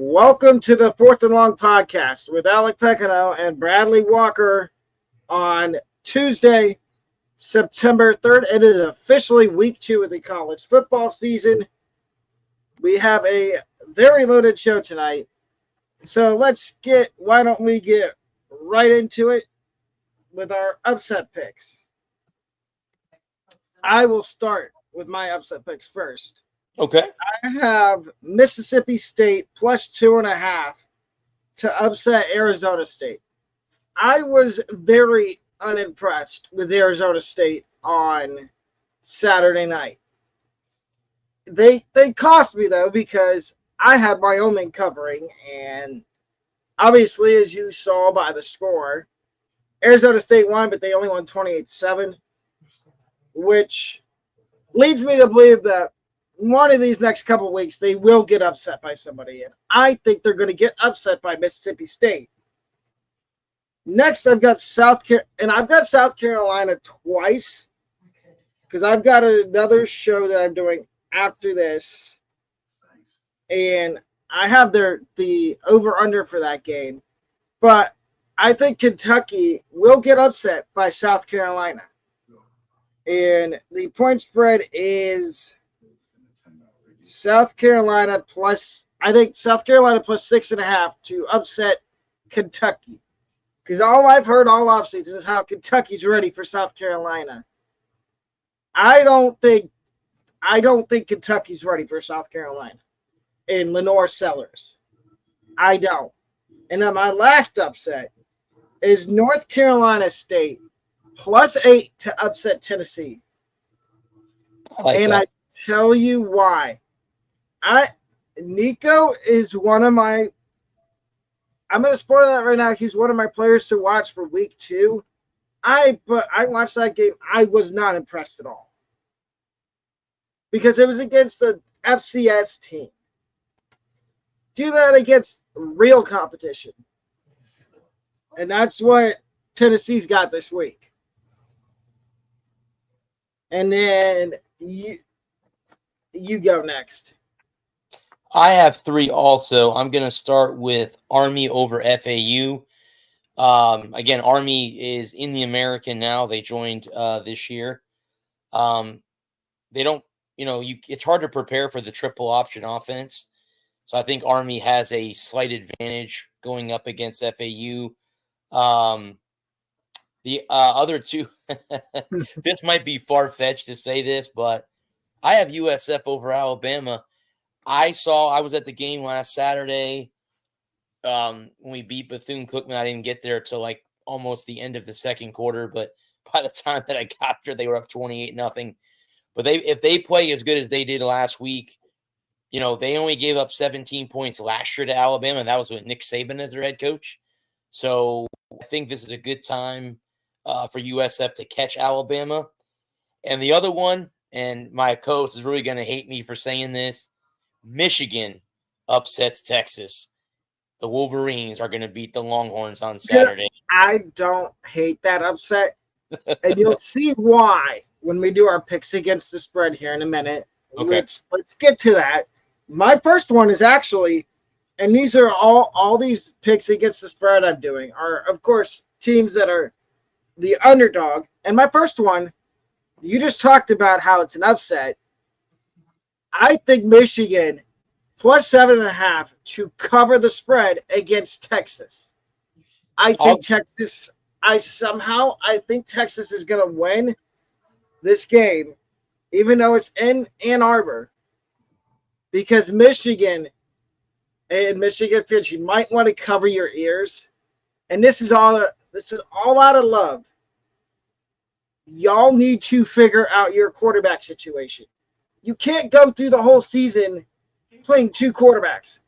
Welcome to the Fourth and Long podcast with Alec Pecano and Bradley Walker on Tuesday, September 3rd. It is officially week 2 of the college football season. We have a very loaded show tonight. So why don't we get right into it with our upset picks. I will start with my upset picks first. Okay. I have Mississippi State plus 2.5 to upset Arizona State. I was very unimpressed with Arizona State on Saturday night. They cost me, though, because I had Wyoming covering, and obviously, as you saw by the score, Arizona State won, but they only won 28-7, which leads me to believe that one of these next couple of weeks, they will get upset by somebody. And I think they're going to get upset by Mississippi State. Next, I've got South Carolina twice because I've got another show that I'm doing after this. And I have the over-under for that game. But I think Kentucky will get upset by South Carolina. And the point spread is South Carolina plus 6.5 to upset Kentucky. Because all I've heard all offseason is how Kentucky's ready for South Carolina. I don't think Kentucky's ready for South Carolina in Lenore Sellers. I don't. And then my last upset is North Carolina State plus 8 to upset Tennessee. I tell you why. Nico is one of my – I'm going to spoil that right now. He's one of my players to watch for week 2. I watched that game. I was not impressed at all because it was against the FCS team. Do that against real competition. And that's what Tennessee's got this week. And then you go next. I have 3 also. I'm going to start with Army over FAU. Again, Army is in the American now. They joined this year. They don't, it's hard to prepare for the triple option offense. So I think Army has a slight advantage going up against FAU. The other two, this might be far-fetched to say this, but I have USF over Alabama. I was at the game last Saturday when we beat Bethune-Cookman. I didn't get there till like almost the end of the second quarter, but by the time that I got there, they were up 28-0. But if they play as good as they did last week, they only gave up 17 points last year to Alabama. That was with Nick Saban as their head coach. So I think this is a good time for USF to catch Alabama. And the other one, and my co-host is really going to hate me for saying this, Michigan upsets Texas. The Wolverines are going to beat the Longhorns on Saturday. I don't hate that upset. And you'll see why when we do our picks against the spread here in a minute. Okay. Let's get to that. My first one is actually, and these are all these picks against the spread I'm doing are, of course, teams that are the underdog. And my first one, you just talked about how it's an upset. I think Michigan plus 7.5 to cover the spread against Texas. I think Texas is going to win this game, even though it's in Ann Arbor, because Michigan fans, you might want to cover your ears. And this is all out of love. Y'all need to figure out your quarterback situation. You can't go through the whole season playing 2 quarterbacks.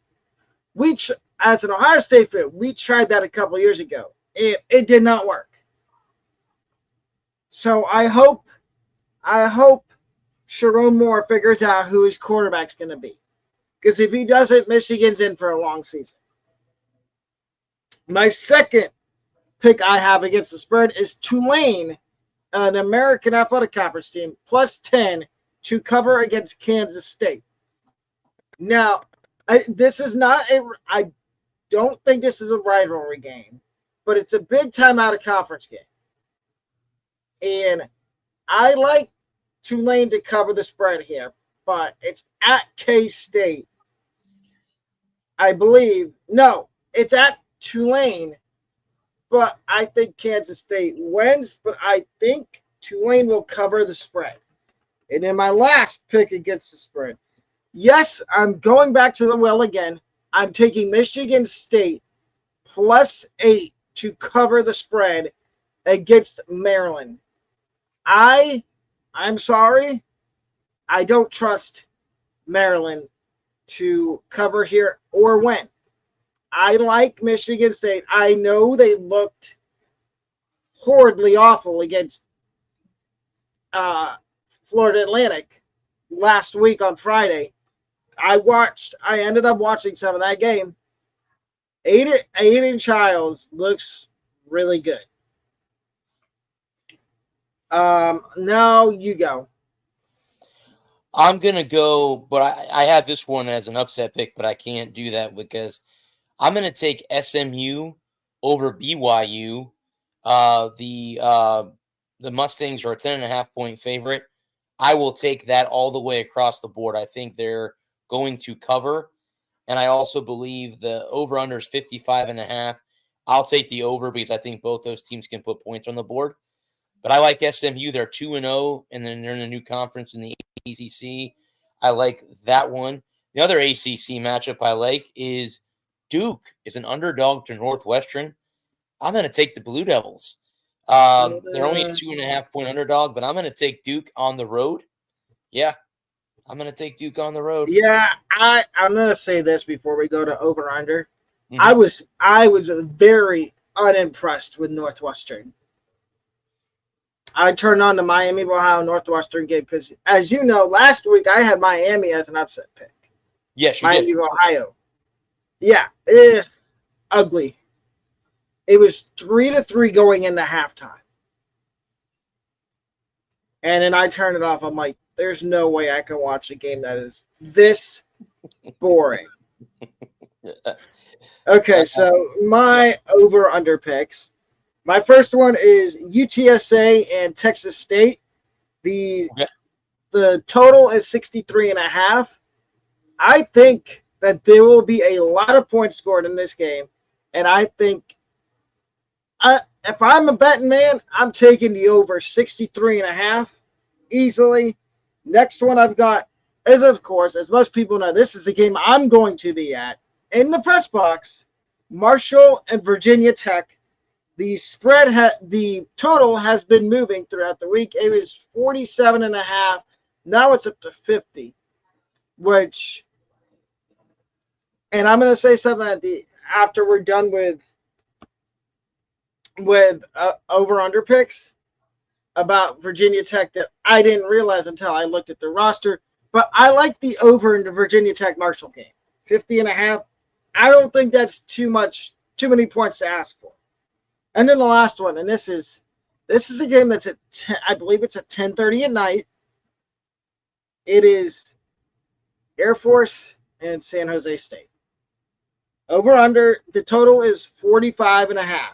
As an Ohio State fan, we tried that a couple years ago. It did not work. So I hope Sharon Moore figures out who his quarterback's going to be. Because if he doesn't, Michigan's in for a long season. My second pick I have against the spread is Tulane, an American Athletic Conference team, plus 10 to cover against Kansas State. Now, This is not a. I don't think this is a rivalry game, but it's a big time out of conference game, and I like Tulane to cover the spread here, but it's at K State. I believe. No, it's at Tulane, but I think Kansas State wins, but I think Tulane will cover the spread. And in my last pick against the spread, yes, I'm going back to the well again. I'm taking Michigan State +8 to cover the spread against Maryland. I'm sorry, I don't trust Maryland to cover here or win. I like Michigan State. I know they looked horribly awful against Florida Atlantic last week on Friday. I ended up watching some of that game. Aiden Childs looks really good. Now you go. I'm going to go, but I have this one as an upset pick, but I can't do that because I'm going to take SMU over BYU. The Mustangs are a 10.5-point favorite. I will take that all the way across the board. I think they're going to cover. And I also believe the over-under is 55.5. I'll take the over because I think both those teams can put points on the board. But I like SMU. They're 2-0, and then they're in a new conference in the ACC. I like that one. The other ACC matchup I like is Duke is an underdog to Northwestern. I'm going to take the Blue Devils. They're only a 2.5-point underdog, but I'm going to take Duke on the road. Yeah, I'm going to take Duke on the road. Yeah, I'm going to say this before we go to over-under. Mm-hmm. I was very unimpressed with Northwestern. I turned on the Miami of Ohio Northwestern game because, as you know, last week I had Miami as an upset pick. Yes, you Miami did. of Ohio. Yeah, ugly. It was 3-3 going into halftime. And then I turned it off. I'm like, there's no way I can watch a game that is this boring. Okay, so my over-under picks. My first one is UTSA and Texas State. The total is 63.5. I think that there will be a lot of points scored in this game. And I think if I'm a betting man, I'm taking the over 63.5 easily. Next one I've got is, of course, as most people know, this is a game I'm going to be at in the press box. Marshall and Virginia Tech. The the total has been moving throughout the week. It was 47.5. Now it's up to 50, and I'm going to say something after we're done with over-under picks about Virginia Tech that I didn't realize until I looked at the roster. But I like the over in the Virginia Tech Marshall game, 50.5. I don't think that's too many points to ask for. And then the last one, and this is a game that's at 10, I believe it's at 10:30 at night. It is Air Force and San Jose State. Over under, the total is 45.5.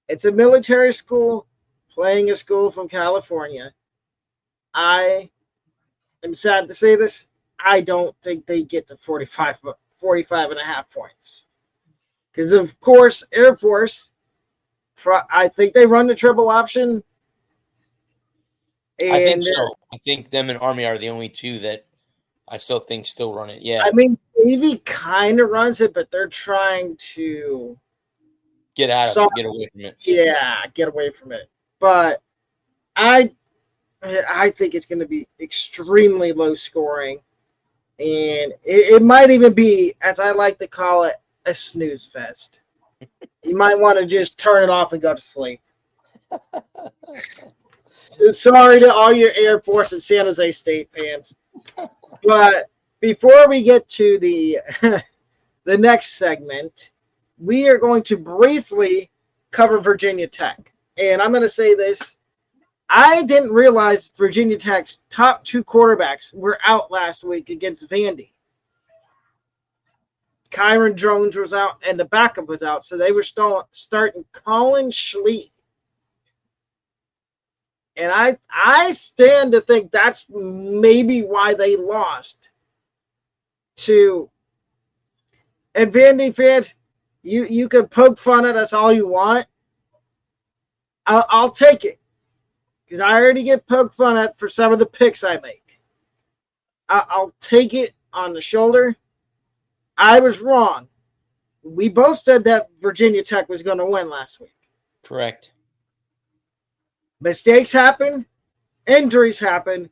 It's a military school playing a school from California. I am sad to say this. I don't think they get to 45.5 points. Because, of course, Air Force, I think they run the triple option. I think so. I think them and Army are the only two that I still run it. Yeah. I mean, Navy kind of runs it, but they're trying to get away from it. Yeah, get away from it. But I think it's going to be extremely low scoring. And it might even be, as I like to call it, a snooze fest. You might want to just turn it off and go to sleep. Sorry to all your Air Force and San Jose State fans. But before we get to the next segment, we are going to briefly cover Virginia Tech. And I'm going to say this. I didn't realize Virginia Tech's top two quarterbacks were out last week against Vandy. Kyron Jones was out and the backup was out, so they were starting Colin Schlee. And I stand to think that's maybe why they lost to. And Vandy fans, you can poke fun at us all you want. I'll take it because I already get poked fun at for some of the picks I make. I'll take it on the shoulder. I was wrong. We both said that Virginia Tech was going to win last week. Correct. Mistakes happen, injuries happen,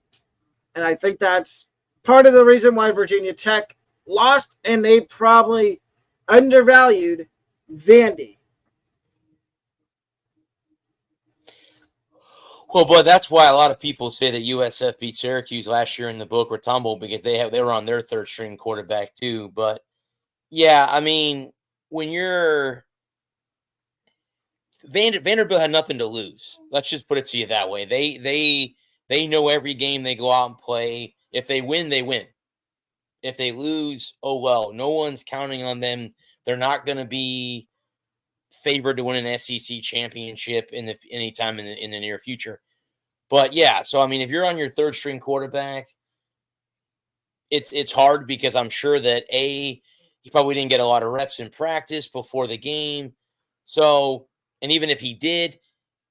and I think that's part of the reason why Virginia Tech lost, and they probably undervalued Vandy. Well, but that's why a lot of people say that USF beat Syracuse last year in the Boca Raton, because they were on their third string quarterback too. But yeah, I mean, when you're Vanderbilt had nothing to lose. Let's just put it to you that way. They know every game they go out and play. If they win, they win. If they lose, oh well. No one's counting on them. They're not going to be favored to win an SEC championship anytime in the near future. But yeah, so I mean, if you're on your third string quarterback, it's hard because I'm sure that he probably didn't get a lot of reps in practice before the game. So, and even if he did,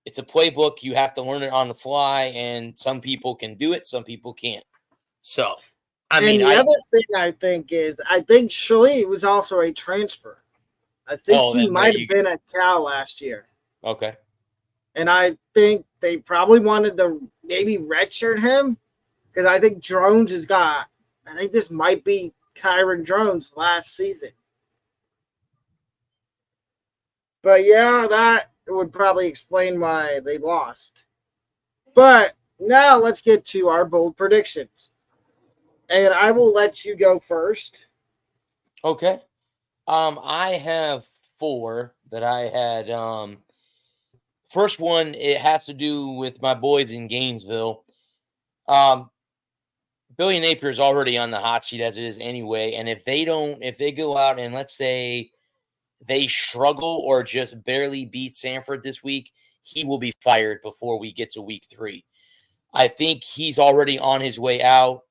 it's a playbook. You have to learn it on the fly, and some people can do it, some people can't. So, I mean, the other thing I think is Schlee was also a transfer. I think he might have been at Cal last year. Okay. And I think they probably wanted to maybe redshirt him because I think Jones I think this might be Kyron Jones last season. But yeah, that would probably explain why they lost. But now let's get to our bold predictions. And I will let you go first. Okay. I have 4 that I had. First one, it has to do with my boys in Gainesville. Billy Napier is already on the hot seat as it is anyway. And if they go out and let's say they struggle or just barely beat Sanford this week, he will be fired before we get to week 3. I think he's already on his way out.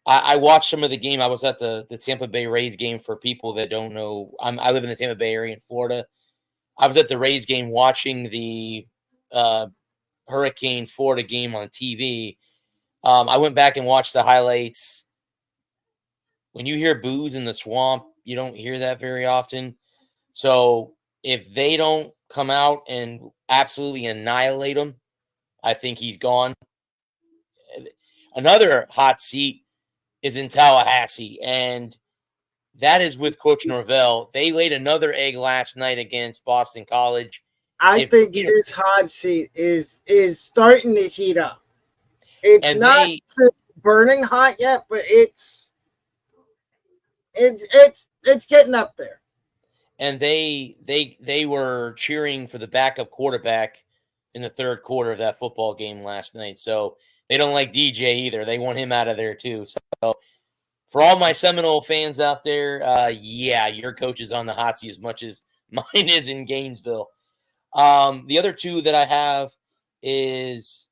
I watched some of the game. I was at the Tampa Bay Rays game. For people that don't know, I live in the Tampa Bay area in Florida. I was at the Rays game watching the Hurricane Florida game on TV. I went back and watched the highlights. When you hear boos in the swamp, you don't hear that very often. So if they don't come out and absolutely annihilate him, I think he's gone. Another hot seat is in Tallahassee, and that is with Coach Norvell. They laid another egg last night against Boston College. I think his hot seat is starting to heat up. It's not burning hot yet, but it's getting up there. And they were cheering for the backup quarterback in the third quarter of that football game last night. So they don't like DJ either. They want him out of there too. So for all my Seminole fans out there, yeah, your coach is on the hot seat as much as mine is in Gainesville. The other 2 that I have is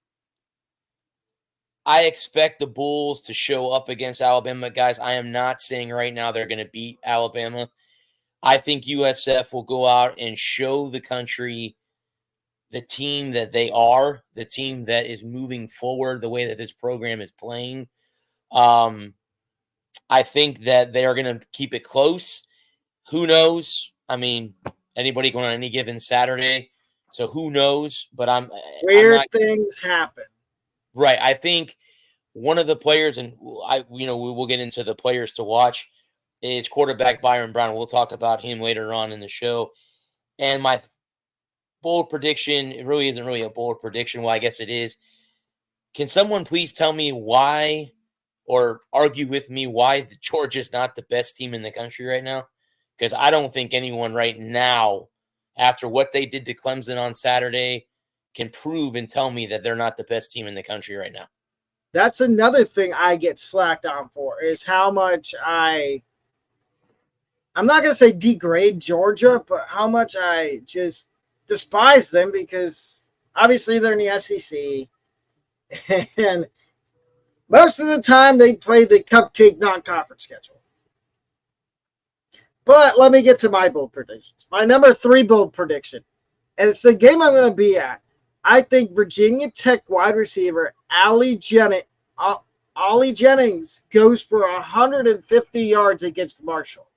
I expect the Bulls to show up against Alabama. Guys, I am not saying right now they're going to beat Alabama. I think USF will go out and show the country the team that they are, the team that is moving forward, the way that this program is playing. I think that they are going to keep it close. Who knows? I mean, anybody going on any given Saturday. So who knows? But weird things happen. Right. I think one of the players, and we will get into the players to watch, is quarterback Byron Brown. We'll talk about him later on in the show. And my bold prediction, it really isn't really a bold prediction. Well, I guess it is. Can someone please tell me why, or argue with me why Georgia is not the best team in the country right now? Because I don't think anyone right now, after what they did to Clemson on Saturday, can prove and tell me that they're not the best team in the country right now. That's another thing I get slacked on for, is how much I I'm not going to say degrade Georgia, but how much I just despise them because obviously they're in the SEC. And most of the time they play the cupcake non-conference schedule. But let me get to my bold predictions. My number 3 bold prediction, and it's the game I'm going to be at. I think Virginia Tech wide receiver Ollie Jennings goes for 150 yards against Marshall.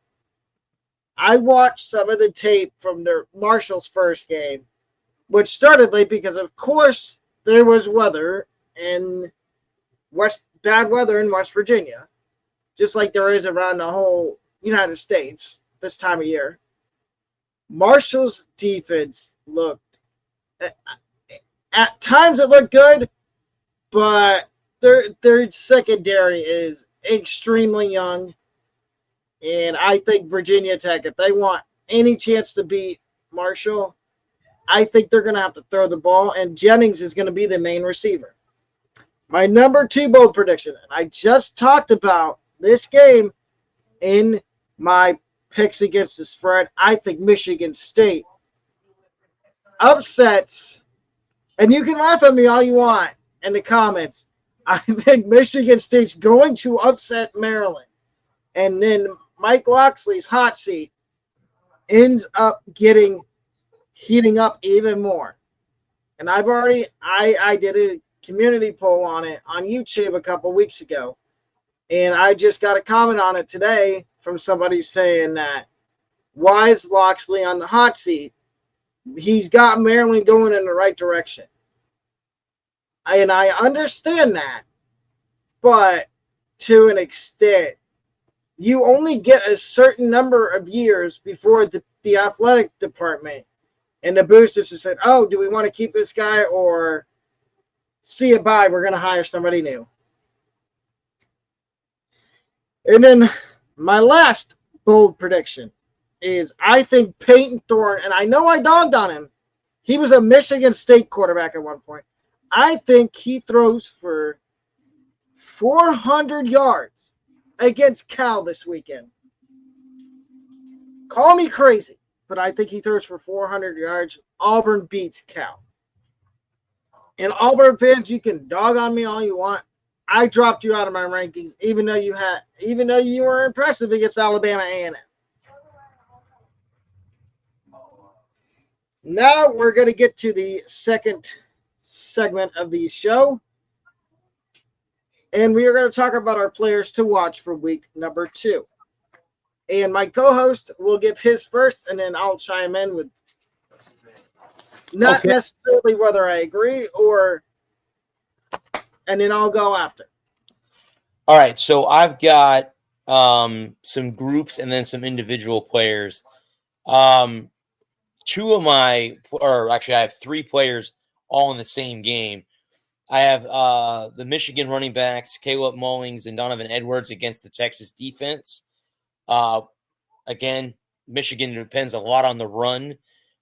I watched some of the tape from Marshall's first game, which started late because, of course, there was bad weather in West Virginia, just like there is around the whole United States this time of year. Marshall's defense looked, at times it looked good, but their secondary is extremely young. And I think Virginia Tech, if they want any chance to beat Marshall, I think they're going to have to throw the ball, and Jennings is going to be the main receiver. My number 2 bold prediction, and I just talked about this game in my picks against the spread. I think Michigan State upsets, and you can laugh at me all you want in the comments. I think Michigan State's going to upset Maryland, and then Mike Loxley's hot seat ends up heating up even more. And I did a community poll on it on YouTube a couple weeks ago, and I just got a comment on it today from somebody saying that why is Loxley on the hot seat? He's got Maryland going in the right direction. And I understand that, but to an extent, you only get a certain number of years before the athletic department and the boosters have said, oh, do we want to keep this guy or see it bye? We're going to hire somebody new. And then my last bold prediction is I think Peyton Thorne, and I know I dogged on him. He was a Michigan State quarterback at one point. I think he throws for 400 yards against Cal this weekend. Call me crazy, but I think he throws for 400 yards. Auburn beats Cal. And Auburn fans, you can dog on me all you want. I dropped you out of my rankings, even though you were impressive against Alabama A&M. Now we're going to get to the second segment of the show. And we are going to talk about our players to watch for week number 2. And my co-host will give his first, and then I'll chime in with not necessarily whether I agree and then I'll go after. All right, so I've got some groups and then some individual players. I have 3 players all in the same game. I have the Michigan running backs, Caleb Mullings and Donovan Edwards against the Texas defense. Again, Michigan depends a lot on the run.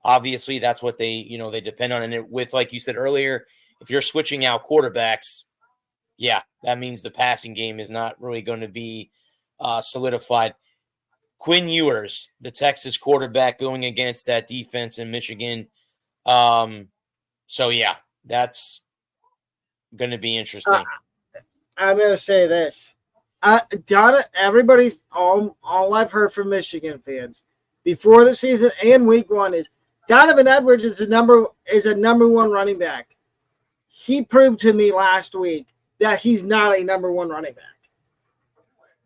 Obviously, that's what they depend on. And with, like you said earlier, if you're switching out quarterbacks, yeah, that means the passing game is not really going to be solidified. Quinn Ewers, the Texas quarterback, going against that defense in Michigan. So, yeah, that's going to be interesting. I'm going to say this. Everybody's all I've heard from Michigan fans before the season and week 1 is Donovan Edwards is a number 1 running back. He proved to me last week that he's not a number 1 running back.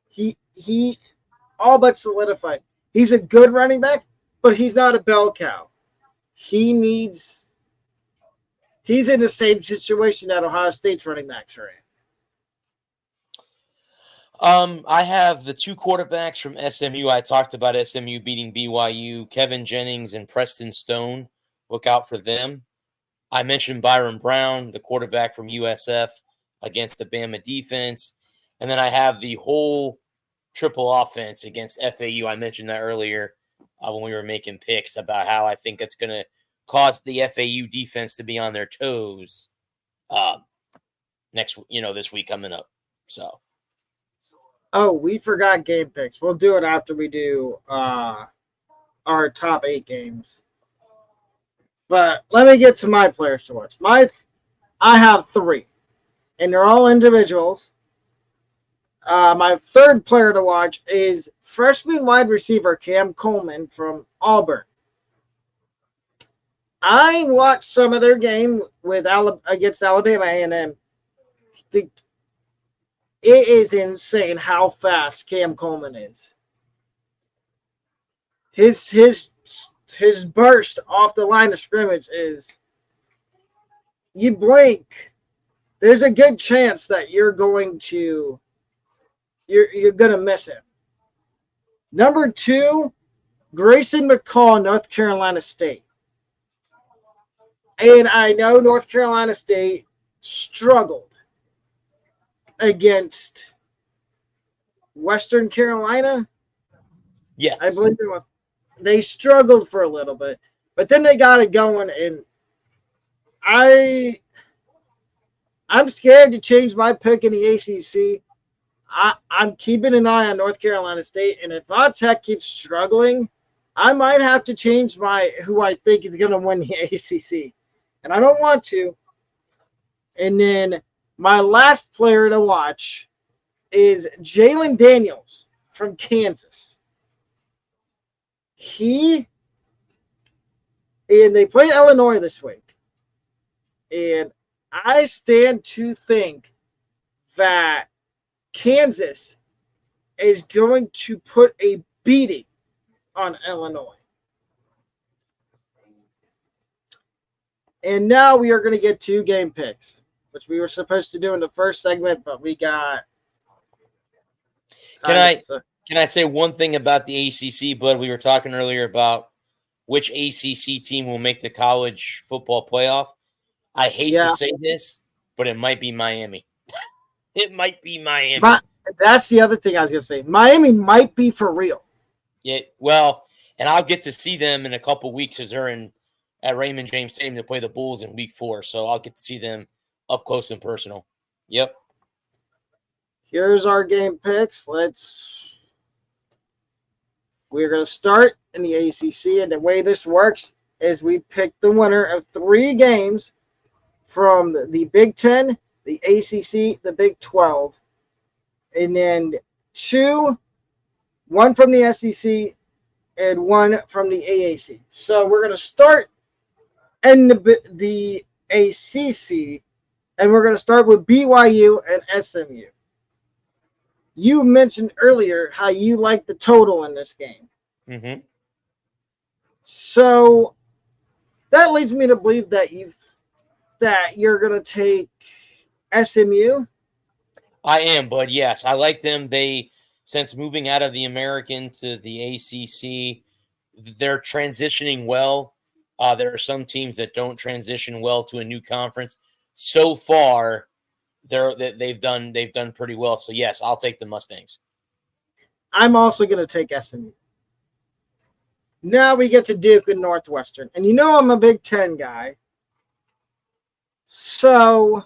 He all but solidified. He's a good running back, but he's not a bell cow. He's in the same situation that Ohio State's running backs are in. I have the 2 quarterbacks from SMU. I talked about SMU beating BYU, Kevin Jennings and Preston Stone. Look out for them. I mentioned Byron Brown, the quarterback from USF, against the Bama defense. And then I have the whole triple offense against FAU. I mentioned that earlier when we were making picks about how I think it's going to cause the FAU defense to be on their toes this week coming up. So. Oh, we forgot game picks. We'll do it after we do our top 8 games. But let me get to my players to watch. I have 3, and they're all individuals. My third player to watch is freshman wide receiver Cam Coleman from Auburn. I watched some of their game against Alabama A&M. It is insane how fast Cam Coleman is. His burst off the line of scrimmage is, you blink, there's a good chance that you're going to miss him. Number 2, Grayson McCall, North Carolina State. And I know North Carolina State struggled against Western Carolina. Yes. I believe they struggled for a little bit, but then they got it going, and I'm scared to change my pick in the ACC. I'm keeping an eye on North Carolina State, and if Tech keeps struggling, I might have to change who I think is going to win the ACC, and I don't want to. And then my last player to watch is Jalen Daniels from Kansas. They play Illinois this week, and I stand to think that Kansas is going to put a beating on Illinois. And now we are going to get 2 game picks, which we were supposed to do in the first segment, but we got. Can I say one thing about the ACC, Bud? We were talking earlier about which ACC team will make the college football playoff. I hate to say this, but it might be Miami. It might be Miami. That's the other thing I was going to say. Miami might be for real. Yeah, well, and I'll get to see them in a couple weeks as they're at Raymond James Stadium to play the Bulls in week 4. So I'll get to see them up close and personal. Yep. Here's our game picks. We're going to start in the ACC, and the way this works is we pick the winner of 3 games from the Big 10, the ACC, the Big 12, and then 1 from the SEC and 1 from the AAC. So we're going to start in the ACC, and we're going to start with BYU and SMU. You mentioned earlier how you like the total in this game. Mm-hmm. So that leads me to believe that you're going to take SMU. I am, but yes, I like them. Since moving out of the American to the ACC, they're transitioning well. There are some teams that don't transition well to a new conference. So far, they've done pretty well. So yes, I'll take the Mustangs. I'm also going to take SMU. Now we get to Duke and Northwestern, and you know I'm a Big Ten guy, so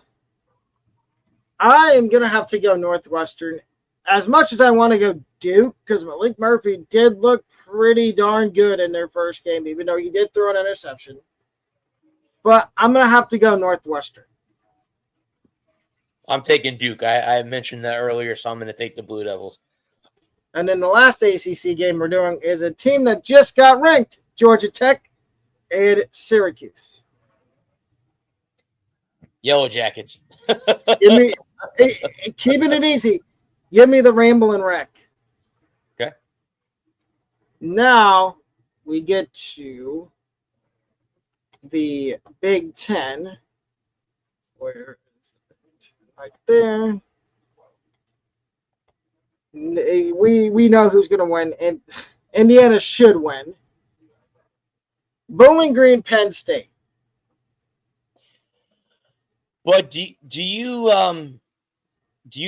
I am going to have to go Northwestern. As much as I want to go Duke, because Malik Murphy did look pretty darn good in their first game, even though he did throw an interception. But I'm going to have to go Northwestern. I'm taking Duke. I mentioned that earlier, so I'm going to take the Blue Devils. And then the last ACC game we're doing is a team that just got ranked, Georgia Tech and Syracuse. Yellow Jackets. Keeping it easy. Give me the Ramblin' Wreck. Okay. Now we get to the Big Ten. Where is it? Right there. We know who's going to win, and Indiana should win. Bowling Green, Penn State. But do you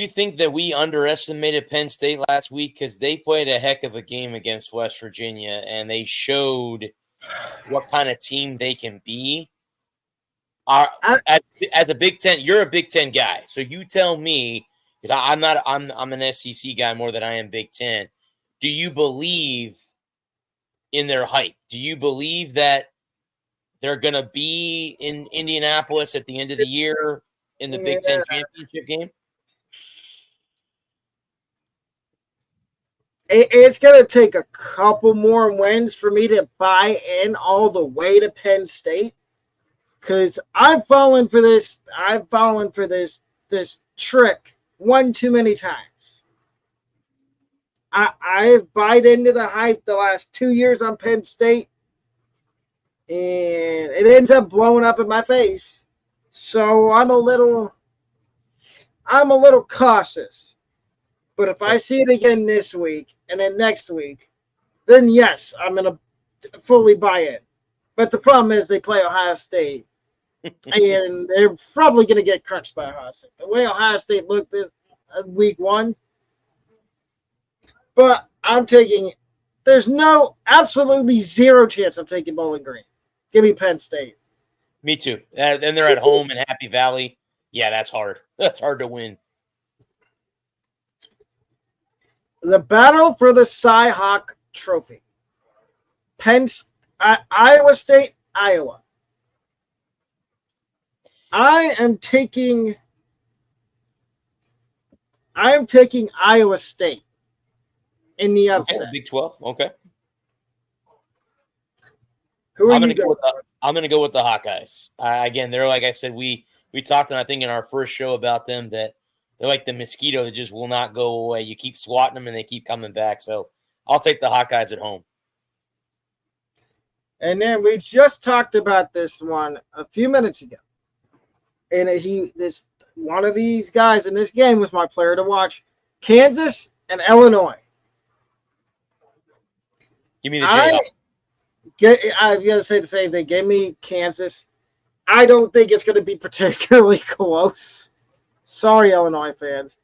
think that we underestimated Penn State last week? Because they played a heck of a game against West Virginia, and they showed what kind of team they can be. As a Big Ten, you're a Big Ten guy, so you tell me, because I'm an SEC guy more than I am Big Ten. Do you believe in their hype? Do you believe that they're going to be in Indianapolis at the end of the year in the Big Ten championship game? It's going to take a couple more wins for me to buy in all the way to Penn State, because I've fallen for this trick one too many times. I've bought into the hype the last 2 years on Penn State, and it ends up blowing up in my face. So I'm a little cautious. But if I see it again this week and then next week, then yes, I'm going to fully buy it. But the problem is they play Ohio State, and they're probably going to get crunched by Ohio State. The way Ohio State looked this week 1. But there's absolutely zero chance I'm taking Bowling Green. Give me Penn State. Me too. And they're at home in Happy Valley. Yeah, that's hard. That's hard to win. The battle for the Cy-Hawk Trophy. Iowa State, Iowa. I am taking Iowa State in the upset. Okay, Big 12. Okay. Who are I'm you going going? I'm going to go with the Hawkeyes. Again, they're, like I said, we talked, I think, in our first show about them, that they're like the mosquito that just will not go away. You keep swatting them, and they keep coming back. So I'll take the Hawkeyes at home. And then we just talked about this one a few minutes ago. And one of these guys in this game was my player to watch. Kansas and Illinois. Give me the Jayhawks. I'm going to say the same thing. Give me Kansas. I don't think it's going to be particularly close. Sorry, Illinois fans.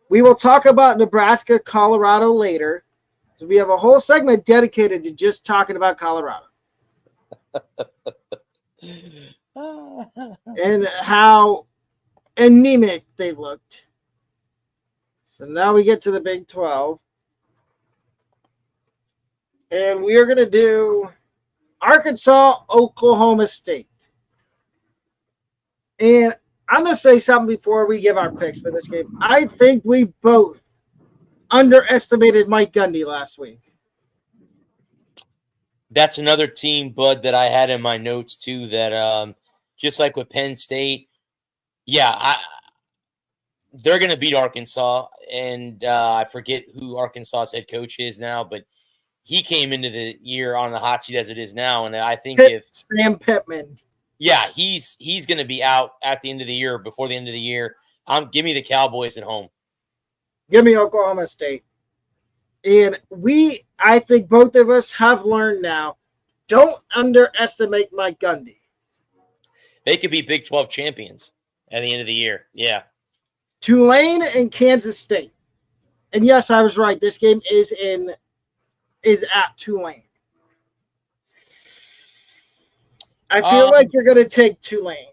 We will talk about Nebraska, Colorado later. So we have a whole segment dedicated to just talking about Colorado. And how anemic they looked. So now we get to the Big 12. And we are going to do Arkansas, Oklahoma State. And I'm going to say something before we give our picks for this game. I think we both underestimated Mike Gundy last week. That's another team, Bud, that I had in my notes too, that just like with Penn State, they're going to beat Arkansas. And I forget who Arkansas's head coach is now, but he came into the year on the hot seat as it is now. And I think Sam Pittman. Yeah, he's going to be out at the end of the year, before the end of the year. Give me the Cowboys at home. Give me Oklahoma State. And I think both of us have learned now, don't underestimate Mike Gundy. They could be Big 12 champions at the end of the year. Yeah. Tulane and Kansas State. And yes, I was right. This game is at Tulane. I feel like you're going to take Tulane.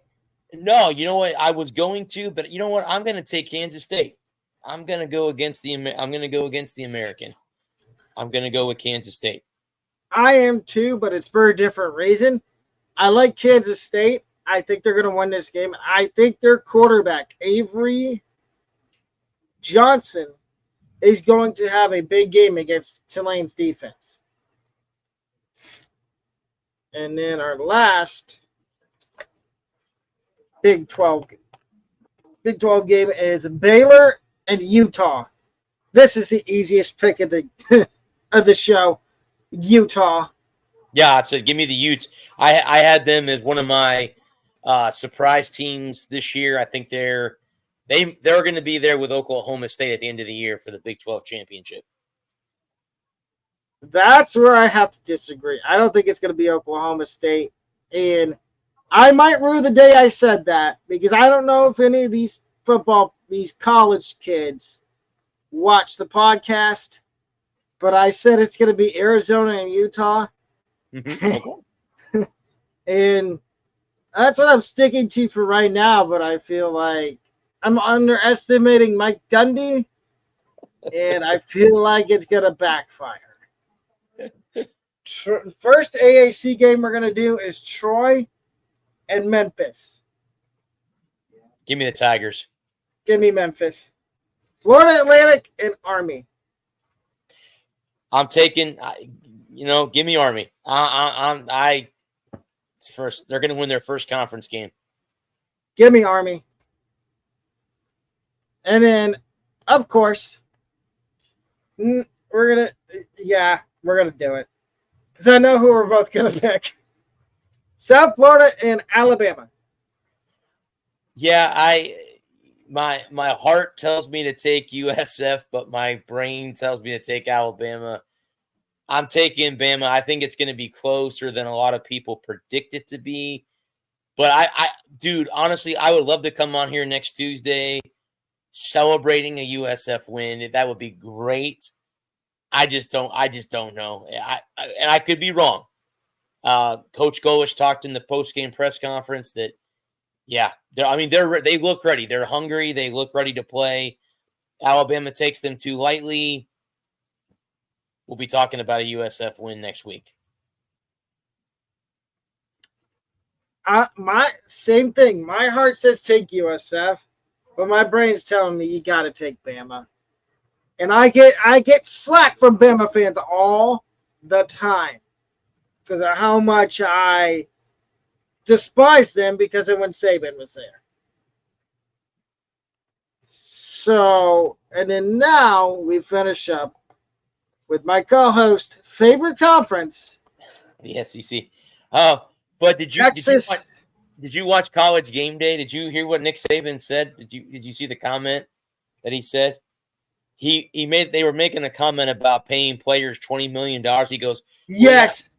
No, you know what? I was going to, but you know what? I'm going to take Kansas State. I'm going to go against the American. I'm going to go with Kansas State. I am too, but it's for a different reason. I like Kansas State. I think they're going to win this game. I think their quarterback, Avery Johnson, is going to have a big game against Tulane's defense. And then our last Big 12 game is Baylor and Utah. This is the easiest pick of the show. Utah. Yeah, so give me the Utes. I had them as one of my surprise teams this year. I think they're going to be there with Oklahoma State at the end of the year for the Big 12 championship. That's where I have to disagree. I don't think it's going to be Oklahoma State. And I might rue the day I said that, because I don't know if any of these college kids watch the podcast, but I said it's going to be Arizona and Utah. Mm-hmm. And that's what I'm sticking to for right now, but I feel like I'm underestimating Mike Gundy, and I feel like it's going to backfire. First AAC game we're going to do is Troy and Memphis. Give me the Tigers. Give me Memphis. Florida Atlantic and Army. I'm taking, give me Army. First, they're going to win their first conference game. Give me Army. And then, of course, we're going to do it. Because I know who we're both going to pick. South Florida and Alabama. Yeah, my heart tells me to take USF, but my brain tells me to take Alabama. I'm taking Bama. I think it's going to be closer than a lot of people predict it to be. But dude, honestly, I would love to come on here next Tuesday celebrating a USF win. That would be great. I just don't know. And I could be wrong. Coach Golish talked in the post-game press conference that, they look ready. They're hungry. They look ready to play. Alabama takes them too lightly. We'll be talking about a USF win next week. My same thing. My heart says take USF, but my brain's telling me you got to take Bama. And I get slack from Bama fans all the time because of how much I despise them because of when Saban was there. So, and then now we finish up with my co-host favorite conference, the SEC. But did you watch College Game Day? Did you hear what Nick Saban said? Did you see the comment that he said? They were making a comment about paying players $20 million. He goes, yes.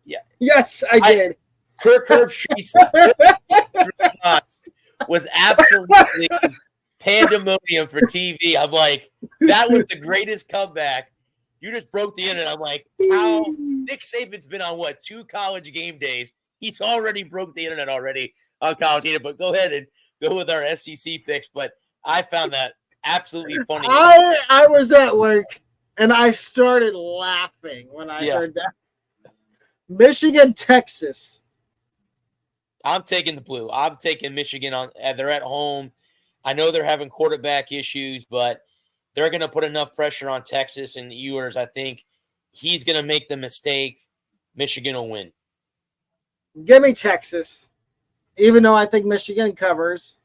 Yeah. Yes, I did. Kirk Sheets' response was absolutely pandemonium for TV. I'm like, that was the greatest comeback. You just broke the internet. I'm like, how Nick Saban's been on 2 College Game Days? He's already broke the internet already on College Game Day. But go ahead and go with our SEC picks. But I found that absolutely funny. I was at work and I started laughing when I heard that. Michigan, Texas. I'm taking the blue. I'm taking Michigan on. They're at home. I know they're having quarterback issues, but they're going to put enough pressure on Texas and Ewers. I think he's going to make the mistake. Michigan will win. Give me Texas, even though I think Michigan covers.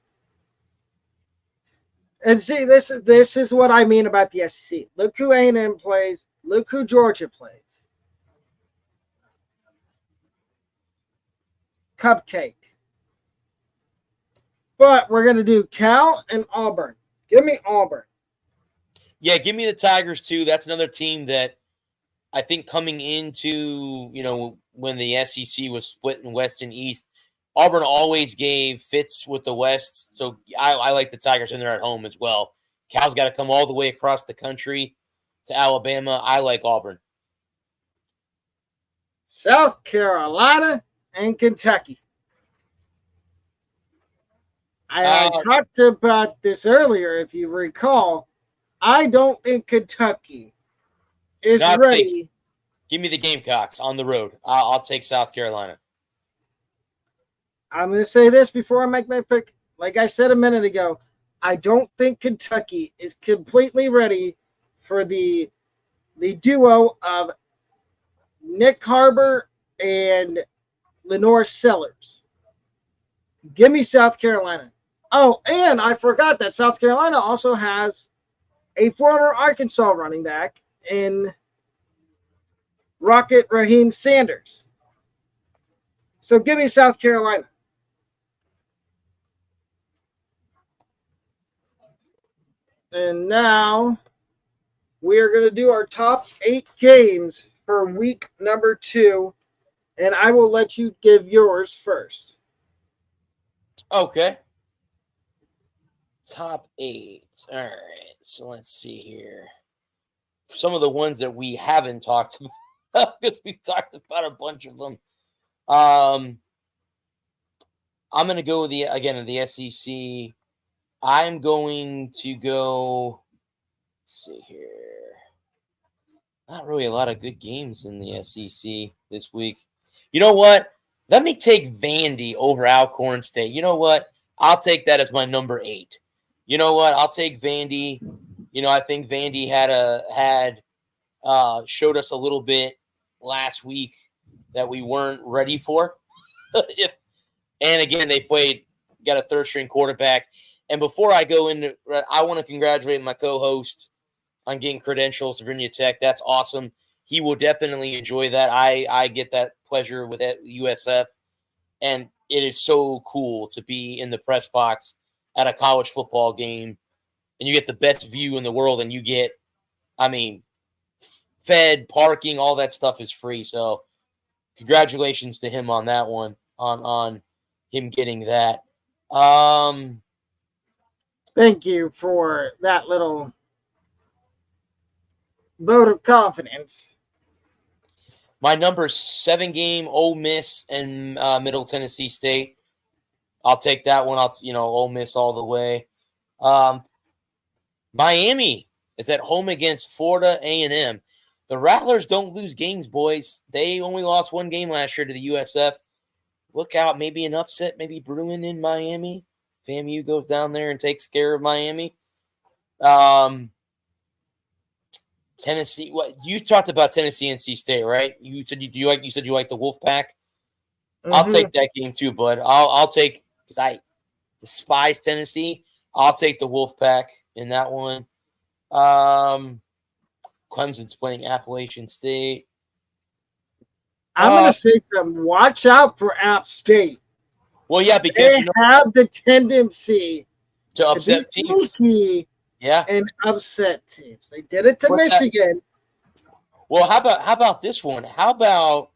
And see, this is what I mean about the SEC. Look who A&M plays. Look who Georgia plays. Cupcake. But we're going to do Cal and Auburn. Give me Auburn. Yeah, give me the Tigers too. That's another team that I think coming into, when the SEC was split in West and East, Auburn always gave fits with the West. So I like the Tigers, and they're at home as well. Cal's got to come all the way across the country to Alabama. I like Auburn. South Carolina and Kentucky. I talked about this earlier, if you recall. I don't think Kentucky is ready. Give me the Gamecocks on the road. I'll take South Carolina. I'm going to say this before I make my pick. Like I said a minute ago, I don't think Kentucky is completely ready for the duo of Nick Harbor and Lenore Sellers. Give me South Carolina. Oh, and I forgot that South Carolina also has a former Arkansas running back in Rocket Raheem Sanders. So give me South Carolina. And now we are going to do our top 8 games for week number 2. And I will let you give yours first. Okay. Top 8. All right. So let's see here. Some of the ones that we haven't talked about, because we talked about a bunch of them. I'm going to go with the SEC. I'm going to go. Let's see here. Not really a lot of good games in the SEC this week. You know what? Let me take Vandy over Alcorn State. You know what? I'll take that as my number 8. You know what? I'll take Vandy. You know, I think Vandy had showed us a little bit last week that we weren't ready for. And again, they got a third-string quarterback. And before I go into, I want to congratulate my co-host on getting credentials to Virginia Tech. That's awesome. He will definitely enjoy that. I get that pleasure with USF. And it is so cool to be in the press box at a college football game. And you get the best view in the world. And you get, fed, parking, all that stuff is free. So congratulations to him on that one, on him getting that. Thank you for that little vote of confidence. My number 7 game, Ole Miss and Middle Tennessee State. I'll take that one. Ole Miss all the way. Miami is at home against Florida A&M. The Rattlers don't lose games, boys. They only lost 1 game last year to the USF. Look out, maybe an upset, maybe brewing in Miami. FAMU goes down there and takes care of Miami. Tennessee. What you talked about Tennessee NC State, right? You said you like the Wolfpack. I'll take that game too, bud. I'll take, because I despise Tennessee. I'll take the Wolfpack in that one. Clemson's playing Appalachian State. I'm going to say something. Watch out for App State. Well, yeah, because they have the tendency to upset teams. Sneaky and upset teams. They did it to Michigan. Well, how about this one? How about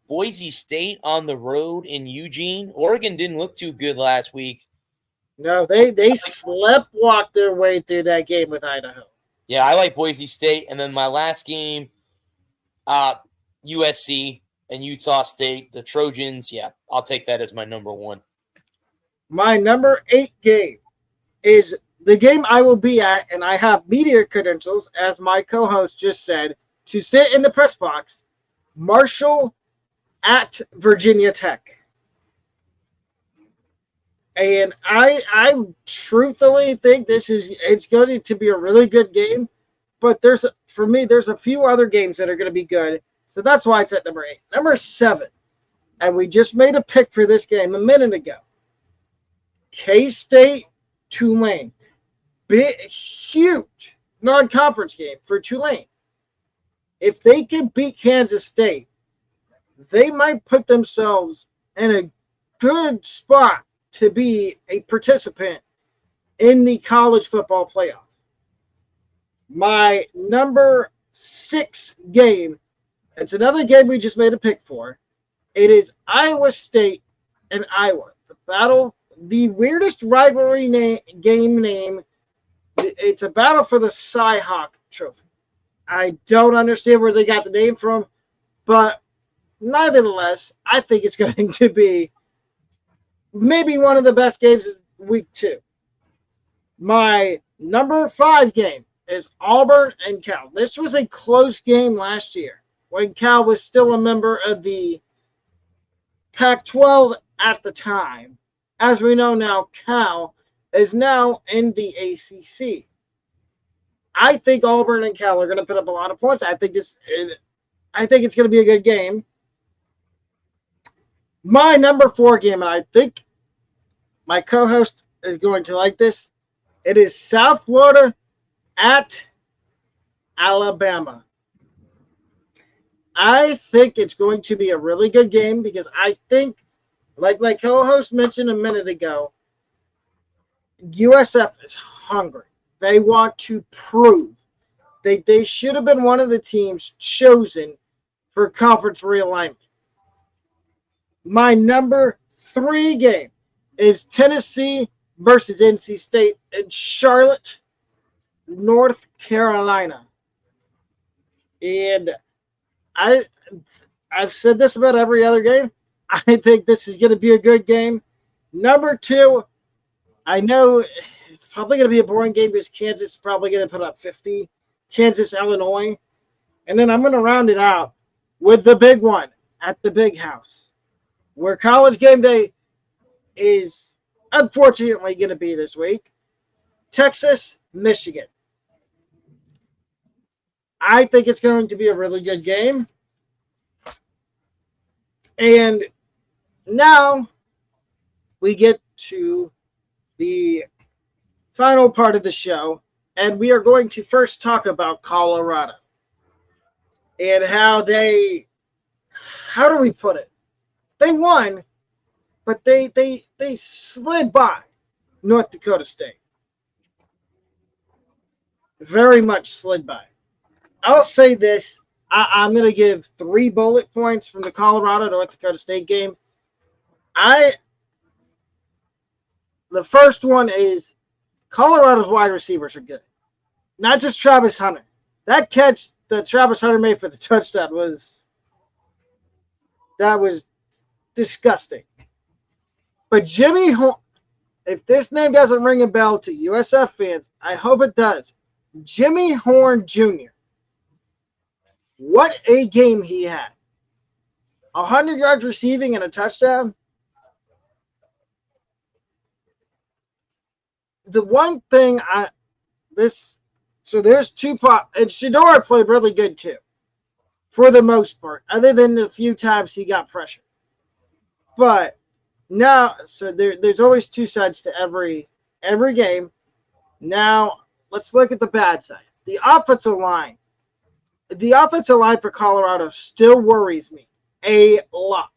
Boise State on the road in Eugene? Oregon didn't look too good last week. No, they sleptwalked their way through that game with Idaho. Yeah, I like Boise State. And then my last game, USC and Utah State, the Trojans. Yeah, I'll take that as my number 1. My number 8 game is the game I will be at, and I have media credentials, as my co-host just said, to sit in the press box. Marshall at Virginia Tech. And I truthfully think it's going to be a really good game. But there's a few other games that are going to be good. So that's why it's at number 8. Number 7, and we just made a pick for this game a minute ago. K-State, Tulane. Big, huge non-conference game for Tulane. If they can beat Kansas State, they might put themselves in a good spot to be a participant in the college football playoff. My number 6 game, it's another game we just made a pick for. It is Iowa State and Iowa. The weirdest rivalry game name. It's a battle for the Cy-Hawk Trophy. I don't understand where they got the name from, but nevertheless, I think it's going to be maybe one of the best games of week 2. My number 5 game is Auburn and Cal. This was a close game last year when Cal was still a member of the Pac-12 at the time. As we know now, Cal is now in the ACC. I think Auburn and Cal are going to put up a lot of points. I think it's going to be a good game. My number 4 game, and I think my co-host is going to like this. It is South Florida at Alabama. I think it's going to be a really good game because I think, like my co-host mentioned a minute ago, USF is hungry. They want to prove. They should have been one of the teams chosen for conference realignment. My number 3 game is Tennessee versus NC State in Charlotte, North Carolina. And I've said this about every other game. I think this is going to be a good game. Number 2, I know probably going to be a boring game because Kansas is probably going to put up 50. Kansas, Illinois. And then I'm going to round it out with the big one at the big house, where College Game Day is unfortunately going to be this week. Texas, Michigan. I think it's going to be a really good game. And now we get to the final part of the show, and we are going to first talk about Colorado and how do we put it? They won, but they slid by North Dakota State. Very much slid by. I'll say this. I'm going to give 3 bullet points from the Colorado North Dakota State game. The first one is Colorado's wide receivers are good. Not just Travis Hunter. That catch that Travis Hunter made for the touchdown was disgusting. But Jimmy Horn, if this name doesn't ring a bell to USF fans, I hope it does. Jimmy Horn Jr. What a game he had. 100 yards receiving and a touchdown. The one thing so there's 2 and Shedeur played really good too, for the most part, other than the few times he got pressure. But now, so there's always 2 sides to every game. Now, let's look at the bad side. The offensive line. The offensive line for Colorado still worries me a lot.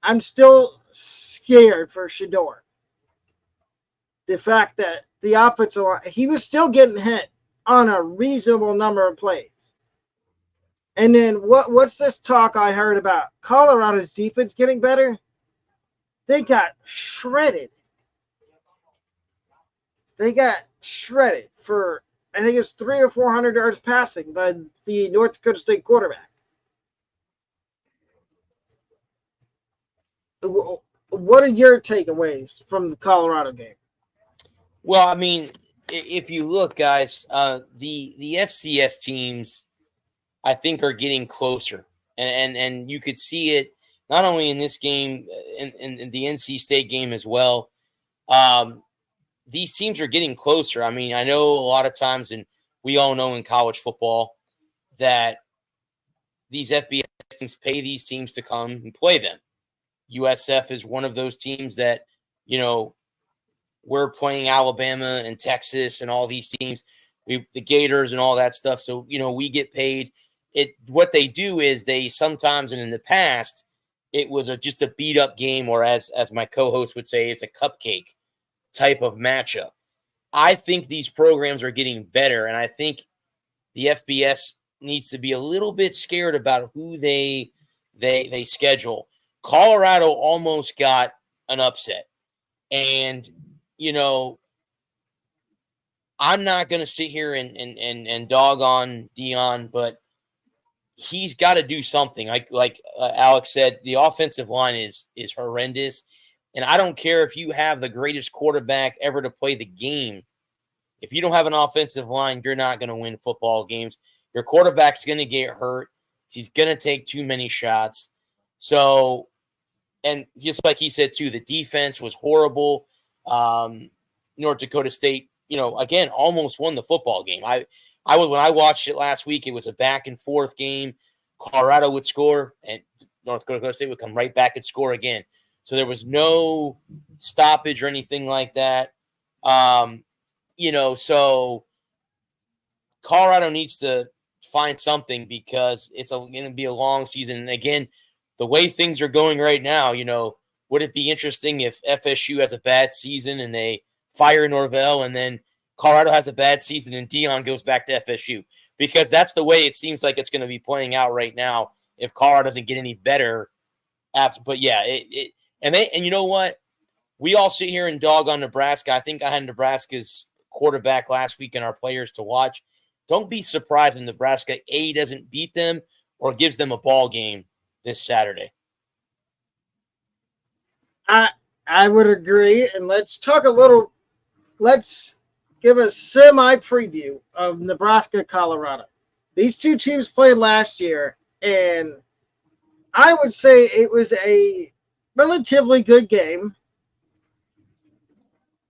I'm still scared for Shedeur. The fact that the offensive line, he was still getting hit on a reasonable number of plays. And then what's this talk I heard about Colorado's defense getting better? They got shredded. They got shredded for, I think it's 300 or 400 yards passing by the North Dakota State quarterback. What are your takeaways from the Colorado game? Well, I mean, if you look, guys, the FCS teams, I think, are getting closer, and you could see it not only in this game, in the NC State game as well. These teams are getting closer. I mean, I know a lot of times, and we all know in college football that these FBS teams pay these teams to come and play them. USF is one of those teams that, we're playing Alabama and Texas and all these teams, the Gators and all that stuff. So, we get paid. What they do is they sometimes, and in the past, it was just a beat up game, or as my co-host would say, it's a cupcake type of matchup. I think these programs are getting better, and I think the FBS needs to be a little bit scared about who they schedule. Colorado almost got an upset, and I'm not going to sit here and dog on Dion, but he's got to do something. Like Alex said, the offensive line is horrendous. And I don't care if you have the greatest quarterback ever to play the game. If you don't have an offensive line, you're not going to win football games. Your quarterback's going to get hurt. He's going to take too many shots. So, and just like he said, too, the defense was horrible. North Dakota State, again, almost won the football game. When I watched it last week, it was a back and forth game. Colorado would score, and North Dakota State would come right back and score again. So there was no stoppage or anything like that. So Colorado needs to find something because it's going to be a long season. And again, the way things are going right now, would it be interesting if FSU has a bad season and they fire Norvell, and then Colorado has a bad season and Dion goes back to FSU? Because that's the way it seems like it's going to be playing out right now if Colorado doesn't get any better after. But yeah, and you know what? We all sit here and dog on Nebraska. I think I had Nebraska's quarterback last week in our players to watch. Don't be surprised if Nebraska doesn't beat them or gives them a ball game this Saturday. I would agree, and let's talk a little let's give a semi-preview of Nebraska, Colorado. These two teams played last year, and I would say it was a relatively good game,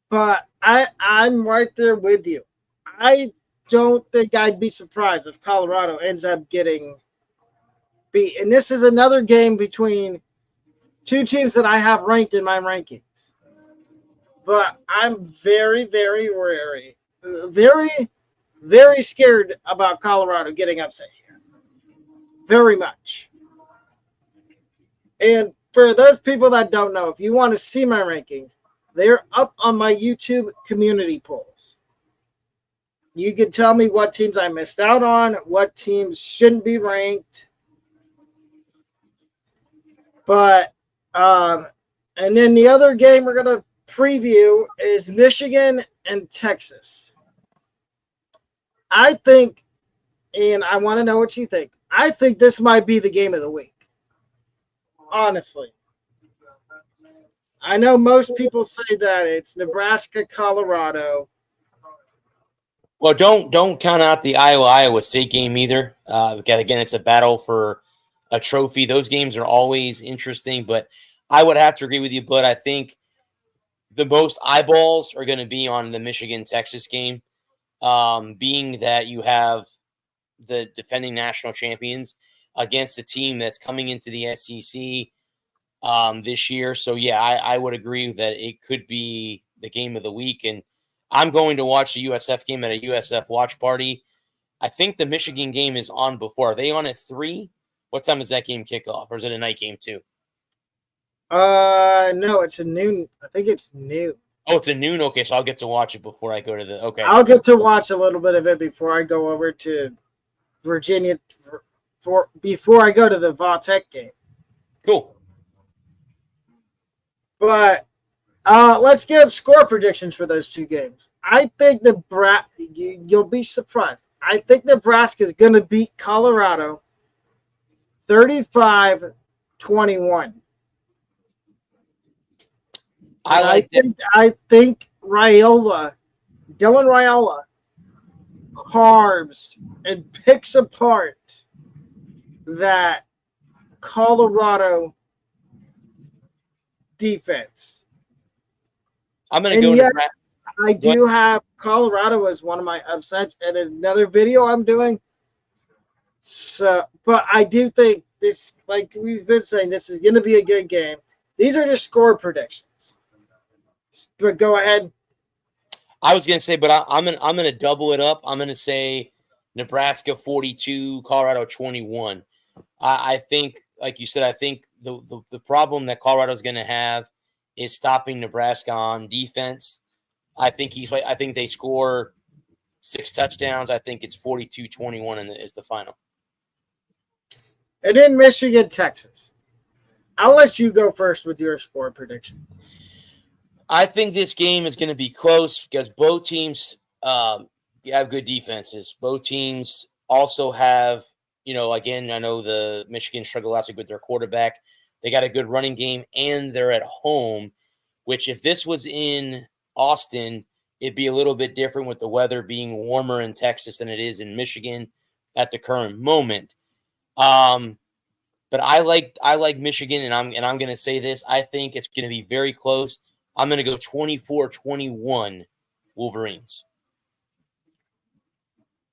but I'm right there with you. I don't think I'd be surprised if Colorado ends up getting beat. And this is another game between two teams that I have ranked in my rankings. But I'm very, very wary, very, very scared about Colorado getting upset here. Very much. And for those people that don't know, if you want to see my rankings, they're up on my YouTube community polls. You can tell me what teams I missed out on, what teams shouldn't be ranked. But, and then the other game we're going to preview is Michigan and Texas. I think, and I want to know what you think, I think this might be the game of the week. Honestly. I know most people say that it's Nebraska, Colorado. Well, don't count out the Iowa State game either. Again, it's a battle for a trophy. Those games are always interesting, but I would have to agree with you. But I think the most eyeballs are going to be on the Michigan-Texas game, being that you have the defending national champions against a team that's coming into the SEC this year. So, yeah, I would agree that it could be the game of the week. And I'm going to watch the USF game at a USF watch party. I think the Michigan game is on before. Are they on at 3? What time does that game kick off? Or is it a night game too? No, it's a noon. I think it's noon. Oh, it's a noon? Okay, so I'll get to watch it before I go to the – okay. I'll get to watch a little bit of it before I go over to Virginia before I go to the Va-Tech game. Cool. But let's give score predictions for those two games. I think you'll be surprised. I think Nebraska is going to beat Colorado 35-21. I think Dylan Raiola carves and picks apart that Colorado defense. I'm going to go to I do have Colorado as one of my upsets in another video I'm doing. So, but I do think this, like we've been saying, this is going to be a good game. These are just score predictions. But go ahead. I was going to say, but I'm going to double it up. I'm going to say Nebraska 42, Colorado 21. I think, like you said, I think the problem that Colorado's going to have is stopping Nebraska on defense. I think they score 6 touchdowns. I think it's 42-21 is the final. And then Michigan, Texas. I'll let you go first with your score prediction. I think this game is going to be close because both teams have good defenses. Both teams also have, again, I know the Michigan struggled last week with their quarterback. They got a good running game, and they're at home, which if this was in Austin, it'd be a little bit different with the weather being warmer in Texas than it is in Michigan at the current moment. But I like Michigan, and I'm going to say this. I think it's going to be very close. I'm going to go 24-21 Wolverines.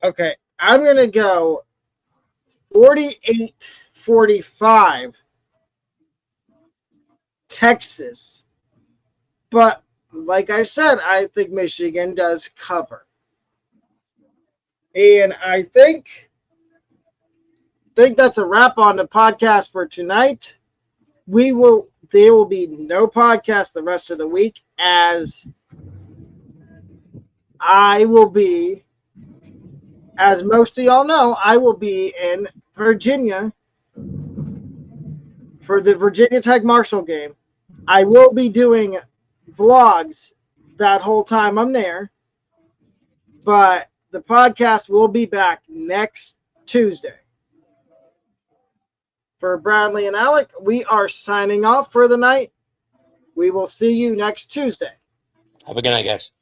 Okay, I'm going to go 48-45 Texas. But like I said, I think Michigan does cover. And I think that's a wrap on the podcast for tonight. There will be no podcast the rest of the week, as I will be, as most of y'all know, I will be in Virginia for the Virginia Tech Marshall game. I will be doing vlogs that whole time I'm there, but the podcast will be back next Tuesday. For Bradley and Alec, we are signing off for the night. We will see you next Tuesday. Have a good night, guys.